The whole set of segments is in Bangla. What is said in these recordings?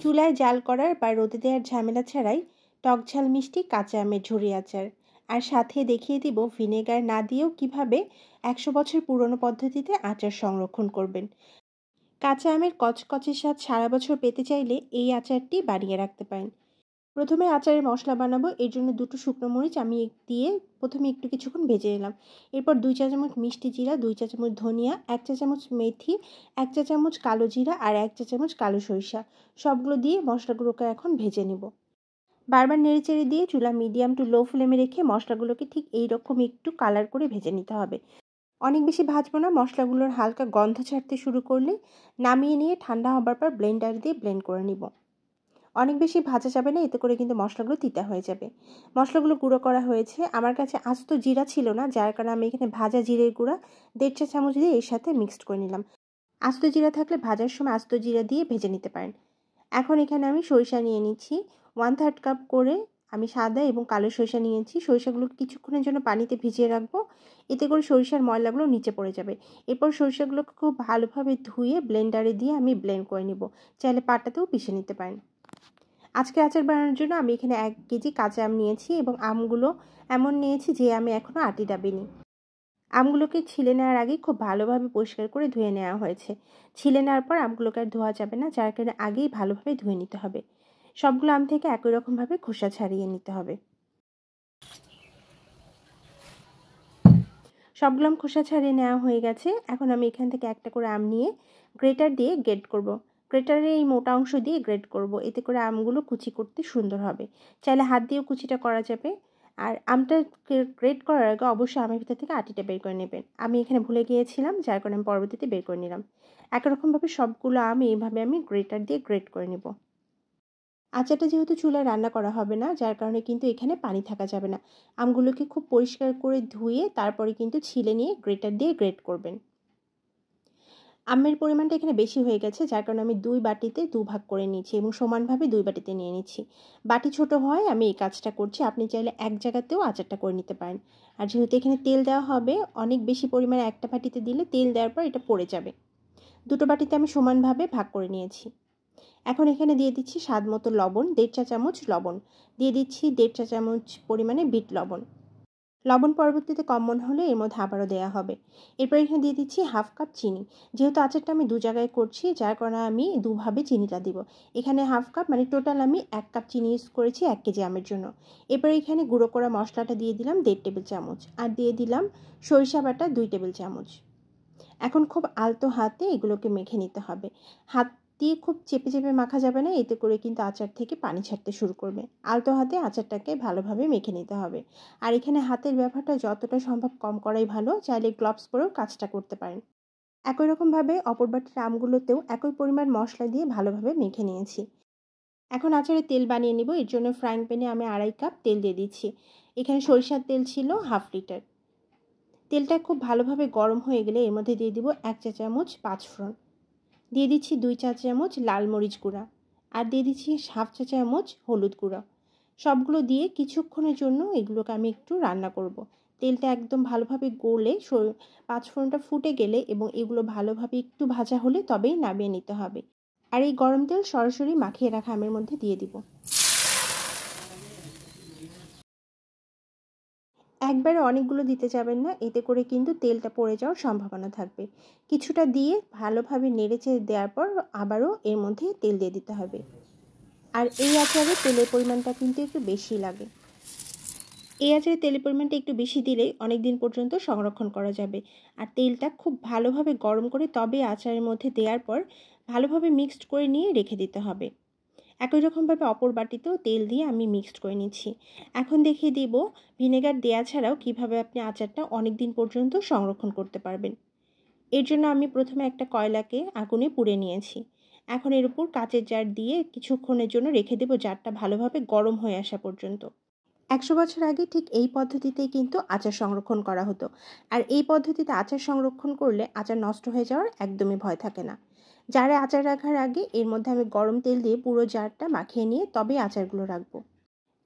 চুলায় জাল করার বা রোদে দেওয়ার ঝামেলা ছাড়াই টকঝাল মিষ্টি কাঁচা আমের ঝুরি আচার, আর সাথে দেখিয়ে দিব ভিনেগার না দিয়েও কিভাবে 100 বছর পুরনো পদ্ধতিতে আচার সংরক্ষণ করবেন। কাঁচা আমের কচকচে স্বাদ সারা বছর পেতে চাইলে এই আচারটি বানিয়ে রাখতে পারেন। প্রথমে আচারের মশলা বানাবো। এর জন্য 2টো শুকনো মরিচ আমি দিয়ে প্রথমে একটু কিছুক্ষণ ভেজে নিলাম। এরপর 2 চা চামচ মিষ্টি জিরা, 2 চা চামচ ধনিয়া, 1 চা চামচ মেথি, 1 চা চামচ কালো জিরা আর 1 চা চামচ কালো সরিষা সবগুলো দিয়ে মশলাগুলোকে এখন ভেজে নেব। বারবার নেড়েচেড়ে দিয়ে চুলা মিডিয়াম টু লো ফ্লেমে রেখে মশলাগুলোকে ঠিক এইরকম একটু কালার করে ভেজে নিতে হবে। অনেক বেশি ভাজবো না। মশলাগুলোর হালকা গন্ধ ছাড়তে শুরু করলে নামিয়ে নিয়ে ঠান্ডা হবার পর ব্লেন্ডার দিয়ে ব্লেন্ড করে নিব। অনেক বেশি ভাজা যাবে না, এতে করে কিন্তু মশলাগুলো তিতা হয়ে যাবে। মশলাগুলো গুঁড়ো করা হয়েছে। আমার কাছে আস্ত জিরা ছিল না, যার কারণে আমি এখানে ভাজা জিরের গুঁড়া 1.5 চা চামচ দিয়ে এর সাথে মিক্সড করে নিলাম। আস্ত জিরা থাকলে ভাজার সময় আস্ত জিরা দিয়ে ভেজে নিতে পারেন। এখন এখানে আমি সরিষা নিয়ে নিচ্ছি 1/3 কাপ করে। আমি সাদা এবং কালো সরিষা নিয়েছি। সরিষাগুলো কিছুক্ষণের জন্য পানিতে ভিজিয়ে রাখবো, এতে করে সরিষার ময়লাগুলো নিচে পড়ে যাবে। এরপর সরিষাগুলোকে খুব ভালোভাবে ধুয়ে ব্লেন্ডারে দিয়ে আমি ব্লেন্ড করে নিব। চাইলে পাটাতেও পিষে নিতে পারেন। আজকে আচার বানানোর জন্য আমি এখানে 1 কেজি কাঁচা আম নিয়েছি এবং আমগুলো এমন নিয়েছি যে আমি এখনও আটি ডাবিনি। আমগুলোকে ছিলে নেওয়ার আগে খুব ভালোভাবে পরিষ্কার করে ধুয়ে নেওয়া হয়েছে। ছিলে নেওয়ার পর আমগুলোকে আর ধোয়া যাবে না, যার কারণে আগেই ভালোভাবে ধুয়ে নিতে হবে। সবগুলো আম থেকে একই রকমভাবে খোসা ছাড়িয়ে নিতে হবে। সবগুলো আম খোসা ছাড়িয়ে নেওয়া হয়ে গেছে। এখন আমি এখান থেকে একটা করে আম নিয়ে গ্রেটার দিয়ে গ্রেট করব। গ্রেটারে এই মোটা অংশ দিয়ে গ্রেট করব, এতে করে আমগুলো কুচি করতে সুন্দর হবে। চাইলে হাত দিয়েও কুচিটা করা যাবে। আর আমটা গ্রেট করার আগে অবশ্যই আমের ভিতর থেকে আটিটা বের করে নেবেন। আমি এখানে ভুলে গিয়েছিলাম, যার কারণে আমি পরবর্তীতে বের করে নিলাম। একই রকমভাবে সবগুলো আম এইভাবে আমি গ্রেটার দিয়ে গ্রেট করে নেব। আচারটা যেহেতু চুলায় রান্না করা হবে না, যার কারণে কিন্তু এখানে পানি থাকা যাবে না। আমগুলোকে খুব পরিষ্কার করে ধুয়ে তারপরে কিন্তু ছিলে নিয়ে গ্রেটার দিয়ে গ্রেট করবেন। আমের পরিমাণটা এখানে বেশি হয়ে গেছে, যার কারণে আমি 2 বাটিতে 2 ভাগ করে নিয়েছি এবং সমানভাবে 2 বাটিতে নিয়ে নিচ্ছি। বাটি ছোট হয় আমি এই কাজটা করছি। আপনি চাইলে এক জায়গাতেও আচারটা করে নিতে পারেন। আর যেহেতু এখানে তেল দেওয়া হবে, অনেক বেশি পরিমাণে একটা বাটিতে দিলে তেল দেওয়ার পর এটা পড়ে যাবে। 2টো বাটিতে আমি সমানভাবে ভাগ করে নিয়েছি। এখন এখানে দিয়ে দিচ্ছি স্বাদ মতো লবণ, 1.5 চা চামচ লবণ দিয়ে দিচ্ছি, 1.5 চা চামচ পরিমাণে বিট লবণ। লবণ পরবর্তীতে কম মনে হলে এর মধ্যে আবারও দেওয়া হবে। এরপর এখানে দিয়ে দিচ্ছি 1/2 কাপ চিনি। যেহেতু আচারটা আমি 2 জায়গায় করছি, যার কারণে আমি 2 ভাবে চিনিটা দিব। এখানে 1/2 কাপ মানে টোটাল আমি 1 কাপ চিনি ইউজ করেছি 1 কেজি আমের জন্য। এরপর এখানে গুঁড়ো করা মশলাটা দিয়ে দিলাম 1.5 টেবিল চামচ আর দিয়ে দিলাম সরিষা বাটা 2 টেবিল চামচ। এখন খুব আলতো হাতে এগুলোকে মেখে নিতে হবে। হাত দিয়ে খুব চেপে চেপে মাখা যাবে না, এতে করে কিন্তু আচার থেকে পানি ছাড়তে শুরু করবে। আলতো হাতে আচারটাকে ভালোভাবে মেখে নিতে হবে। আর এখানে হাতের ব্যবহারটা যতটা সম্ভব কম করাই ভালো। চাইলে গ্লাভস পরেও কাজটা করতে পারেন। একই রকমভাবে অপর বাটির আমগুলোতেও একই পরিমাণ মশলা দিয়ে ভালোভাবে মেখে নিয়েছি। এখন আচারে তেল বানিয়ে নিব। এর জন্য ফ্রাইং প্যানে আমি 2.5 কাপ তেল দিয়ে দিচ্ছি। এখানে সরিষার তেল ছিল 1/2 লিটার। তেলটা খুব ভালোভাবে গরম হয়ে গেলে এর মধ্যে দিয়ে দিব 1 চা চামচ 5 ফোড়ন, দিয়ে দিচ্ছি 2 চা চামচ লাল মরিচ গুঁড়া আর দিয়ে দিচ্ছি 1/2 চা চামচ হলুদ গুঁড়া। সবগুলো দিয়ে কিছুক্ষণের জন্য এগুলোকে আমি একটু রান্না করব। তেলটা একদম ভালোভাবে গলে 5 ফোড়নটা ফুটে গেলে এবং এগুলো ভালোভাবে একটু ভাজা হলে তবেই নামিয়ে নিতে হবে। আর এই গরম তেল সরাসরি মাখিয়ে রাখা আমের মধ্যে দিয়ে দিব। একবারে অনেকগুলো দিতে যাবেন না, এতে করে কিন্তু তেলটা পড়ে যাওয়ার সম্ভাবনা থাকবে। কিছুটা দিয়ে ভালোভাবে নেড়েচেড়ে দেওয়ার পর আবারও এর মধ্যে তেল দিয়ে দিতে হবে। আর এই আচারে তেলের পরিমাণটা কিন্তু একটু বেশি লাগে। এই আচারে তেলের পরিমাণটা একটু বেশি দিলেই অনেক দিন পর্যন্ত সংরক্ষণ করা যাবে। আর তেলটা খুব ভালোভাবে গরম করে তবে আচারের মধ্যে দেওয়ার পর ভালোভাবে মিক্সড করে নিয়ে রেখে দিতে হবে। একই রকমভাবে অপর বাটিতেও তেল দিয়ে আমি মিক্সড করে নিচ্ছি। এখন দেখিয়ে দিব ভিনেগার দেওয়া ছাড়াও কিভাবে আপনি আচারটা অনেক দিন পর্যন্ত সংরক্ষণ করতে পারবেন। এর জন্য আমি প্রথমে একটা কয়লাকে আগুনে পুড়ে নিয়েছি। এখন এর উপর কাচের জার দিয়ে কিছুক্ষণের জন্য রেখে দেব, জারটা ভালোভাবে গরম হয়ে আসা পর্যন্ত। 100 বছর আগে ঠিক এই পদ্ধতিতেই কিন্তু আচার সংরক্ষণ করা হতো। আর এই পদ্ধতিতে আচার সংরক্ষণ করলে আচার নষ্ট হয়ে যাওয়ার একদমই ভয় থাকে না। জারে আচার রাখার আগে এর মধ্যে আমি গরম তেল দিয়ে পুরো জারটা মাখিয়ে নিয়ে তবেই আচারগুলো রাখবো।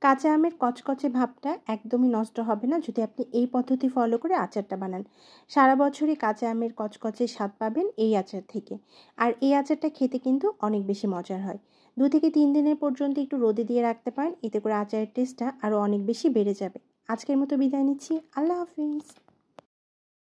কাঁচা আমের কচকচে ভাবটা একদমই নষ্ট হবে না যদি আপনি এই পদ্ধতি ফলো করে আচারটা বানান। সারা বছরই কাঁচা আমের কচকচে স্বাদ পাবেন এই আচার থেকে। আর এই আচারটা খেতে কিন্তু অনেক বেশি মজার হয়। 2 থেকে 3 দিনের পর্যন্ত একটু রোদে দিয়ে রাখতে পারেন, এতে করে আচারের টেস্টটা আরও অনেক বেশি বেড়ে যাবে। আজকের মতো বিদায় নিচ্ছি। আল্লাহ হাফিজ।